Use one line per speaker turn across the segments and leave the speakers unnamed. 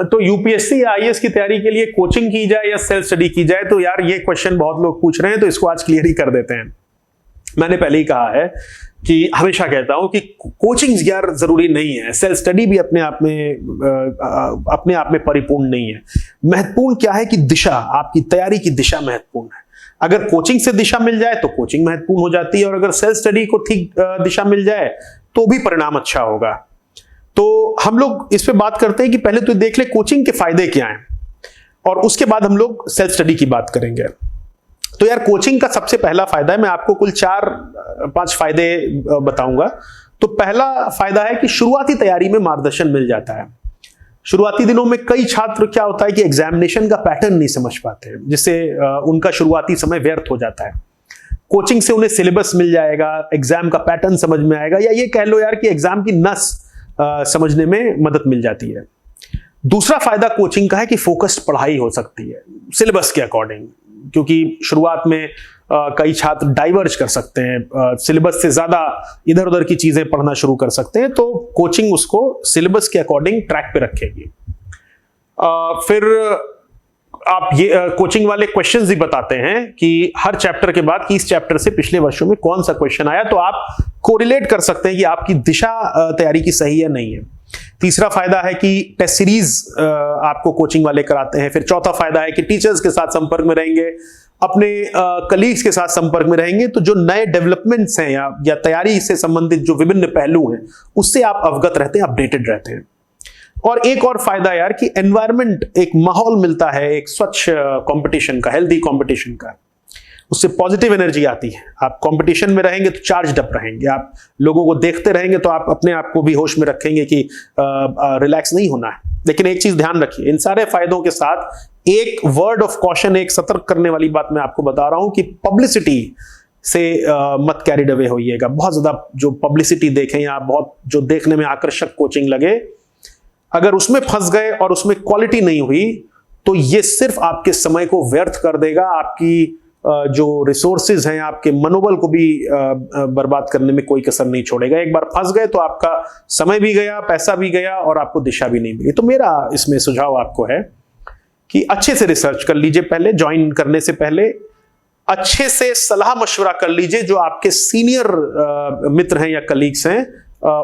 तो यूपीएससी या आईएएस की तैयारी के लिए कोचिंग की जाए या सेल्फ स्टडी की जाए, तो यार ये क्वेश्चन बहुत लोग पूछ रहे हैं, तो इसको आज क्लियर ही कर देते हैं। मैंने पहले ही कहा है कि हमेशा कहता हूं कि कोचिंग यार जरूरी नहीं है, सेल्फ स्टडी भी अपने आप में परिपूर्ण नहीं है। महत्वपूर्ण क्या है कि दिशा, आपकी तैयारी की दिशा महत्वपूर्ण है। अगर कोचिंग से दिशा मिल जाए तो कोचिंग महत्वपूर्ण हो जाती है, और अगर सेल्फ स्टडी को ठीक दिशा मिल जाए तो भी परिणाम अच्छा होगा। तो हम लोग इस पे बात करते हैं कि पहले तो देख ले कोचिंग के फायदे क्या हैं, और उसके बाद हम लोग सेल्फ स्टडी की बात करेंगे। तो यार कोचिंग का सबसे पहला फायदा है, मैं आपको कुल 4-5 फायदे बताऊंगा। तो पहला फायदा है कि शुरुआती तैयारी में मार्गदर्शन मिल जाता है। शुरुआती दिनों में कई छात्र क्या होता है कि एग्जामिनेशन का पैटर्न नहीं समझ पाते हैं, जिससे उनका शुरुआती समय व्यर्थ हो जाता है। कोचिंग से उन्हें सिलेबस मिल जाएगा, एग्जाम का पैटर्न समझ में आएगा, या ये कह लो यार कि एग्जाम की नस समझने में मदद मिल जाती है। दूसरा फायदा कोचिंग का है कि फोकस्ड पढ़ाई हो सकती है सिलेबस के अकॉर्डिंग, क्योंकि शुरुआत में कई छात्र डाइवर्ज कर सकते हैं, सिलेबस से ज्यादा इधर उधर की चीजें पढ़ना शुरू कर सकते हैं, तो कोचिंग उसको सिलेबस के अकॉर्डिंग ट्रैक पे रखेगी। फिर आप ये कोचिंग वाले क्वेश्चंस भी बताते हैं कि हर चैप्टर के बाद कि इस चैप्टर से पिछले वर्षों में कौन सा क्वेश्चन आया, तो आप कोरिलेट कर सकते हैं कि आपकी दिशा तैयारी की सही है नहीं है। तीसरा फायदा है कि टेस्ट सीरीज आपको कोचिंग वाले कराते हैं। फिर चौथा फायदा है कि टीचर्स के साथ संपर्क में रहेंगे, अपने कलीग्स के साथ संपर्क में रहेंगे, तो जो नए डेवलपमेंट्स हैं या तैयारी से संबंधित जो विभिन्न पहलू हैं उससे आप अवगत रहते हैं, अपडेटेड रहते हैं। और एक और फायदा यार कि एनवायरनमेंट, एक माहौल मिलता है एक स्वच्छ कंपटीशन का, हेल्दी कंपटीशन का, उससे पॉजिटिव एनर्जी आती है। आप कंपटीशन में रहेंगे तो चार्ज अप रहेंगे, आप लोगों को देखते रहेंगे तो आप अपने आप को भी होश में रखेंगे कि रिलैक्स नहीं होना है। लेकिन एक चीज ध्यान रखिए, इन सारे फायदों के साथ एक वर्ड ऑफ कॉशन, एक सतर्क करने वाली बात मैं आपको बता रहा हूं कि पब्लिसिटी से मत कैरिड अवे होइएगा। बहुत ज्यादा जो पब्लिसिटी देखें या बहुत जो देखने में आकर्षक कोचिंग लगे, अगर उसमें फंस गए और उसमें क्वालिटी नहीं हुई तो ये सिर्फ आपके समय को व्यर्थ कर देगा, आपकी जो रिसोर्सेज हैं, आपके मनोबल को भी बर्बाद करने में कोई कसर नहीं छोड़ेगा। एक बार फंस गए तो आपका समय भी गया, पैसा भी गया, और आपको दिशा भी नहीं मिली। तो मेरा इसमें सुझाव आपको है कि अच्छे से रिसर्च कर लीजिए, पहले ज्वाइन करने से पहले अच्छे से सलाह मशवरा कर लीजिए जो आपके सीनियर मित्र हैं या कलीग्स हैं,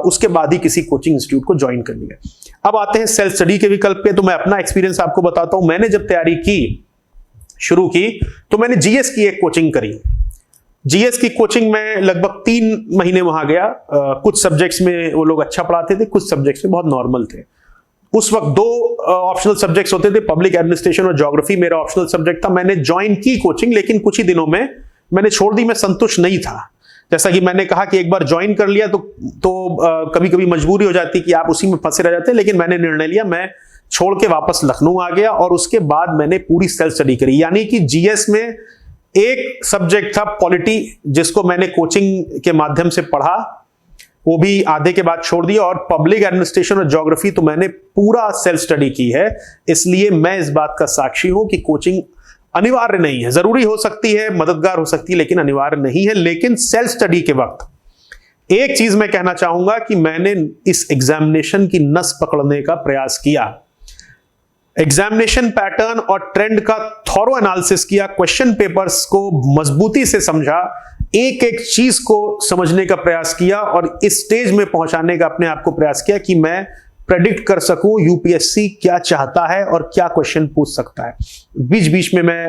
उसके बाद ही किसी कोचिंग इंस्टीट्यूट को ज्वाइन कर लिया। अब आते हैं सेल्फ स्टडी के विकल्प पे। तो मैं अपना एक्सपीरियंस आपको बताता हूं। मैंने जब तैयारी शुरू की तो मैंने जीएस की एक कोचिंग करी। जीएस की कोचिंग में लगभग 3 महीने वहां गया। कुछ सब्जेक्ट्स में वो लोग अच्छा पढ़ाते थे, कुछ सब्जेक्ट्स में बहुत नॉर्मल थे। उस वक्त 2 ऑप्शनल सब्जेक्ट्स होते थे, पब्लिक एडमिनिस्ट्रेशन और ज्योग्राफी मेरा ऑप्शनल सब्जेक्ट था। मैंने ज्वाइन की कोचिंग, लेकिन कुछ ही दिनों में मैंने छोड़ दी। मैं संतुष्ट नहीं था। जैसा कि मैंने कहा कि एक बार ज्वाइन कर लिया तो कभी कभी मजबूरी हो जाती कि आप उसी में फंसे रह जाते, लेकिन मैंने निर्णय लिया, मैं छोड़ के वापस लखनऊ आ गया और उसके बाद मैंने पूरी सेल्फ स्टडी करी। यानी कि जीएस में एक सब्जेक्ट था पॉलिटी, जिसको मैंने कोचिंग के माध्यम से पढ़ा, वो भी आधे के बाद छोड़ दिया। और पब्लिक एडमिनिस्ट्रेशन और ज्योग्राफी तो मैंने पूरा सेल्फ स्टडी की है। इसलिए मैं इस बात का साक्षी हूं कि कोचिंग अनिवार्य नहीं है, जरूरी हो सकती है, मददगार हो सकती है, लेकिन अनिवार्य नहीं है। लेकिन सेल्फ स्टडी के वक्त एक चीज मैं कहना चाहूंगा कि मैंने इस एग्जामिनेशन की नस पकड़ने का प्रयास किया, एग्जामिनेशन पैटर्न और ट्रेंड का थॉरो एनालिसिस किया, क्वेश्चन पेपर्स को मजबूती से समझा, एक एक चीज को समझने का प्रयास किया और इस स्टेज में पहुंचाने का अपने आप को प्रयास किया कि मैं प्रेडिक्ट कर सकूं यूपीएससी क्या चाहता है और क्या क्वेश्चन पूछ सकता है। बीच बीच में मैं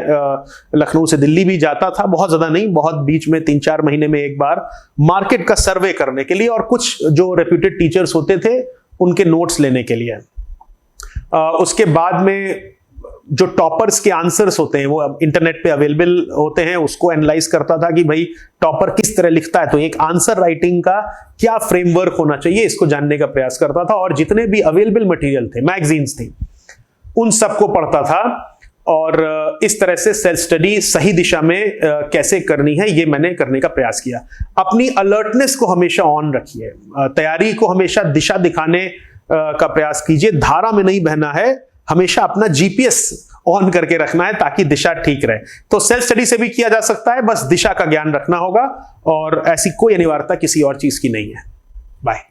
लखनऊ से दिल्ली भी जाता था, बहुत ज्यादा नहीं, बहुत बीच में 3-4 महीने में एक बार, मार्केट का सर्वे करने के लिए और कुछ जो रेप्यूटेड टीचर्स होते थे उनके नोट्स लेने के लिए। उसके बाद में जो टॉपर्स के आंसर्स होते हैं वो इंटरनेट पे अवेलेबल होते हैं, उसको एनालाइज करता था कि भाई टॉपर किस तरह लिखता है, तो एक आंसर राइटिंग का क्या फ्रेमवर्क होना चाहिए, इसको जानने का प्रयास करता था। और जितने भी अवेलेबल मटेरियल थे, मैगजीन्स थी, उन सबको पढ़ता था और इस तरह से सेल्फ स्टडी सही दिशा में कैसे करनी है ये मैंने करने का प्रयास किया। अपनी अलर्टनेस को हमेशा ऑन रखिए, तैयारी को हमेशा दिशा दिखाने का प्रयास कीजिए। धारा में नहीं बहना है, हमेशा अपना जीपीएस ऑन करके रखना है ताकि दिशा ठीक रहे। तो सेल्फ स्टडी से भी किया जा सकता है, बस दिशा का ज्ञान रखना होगा और ऐसी कोई अनिवार्यता किसी और चीज की नहीं है। बाय।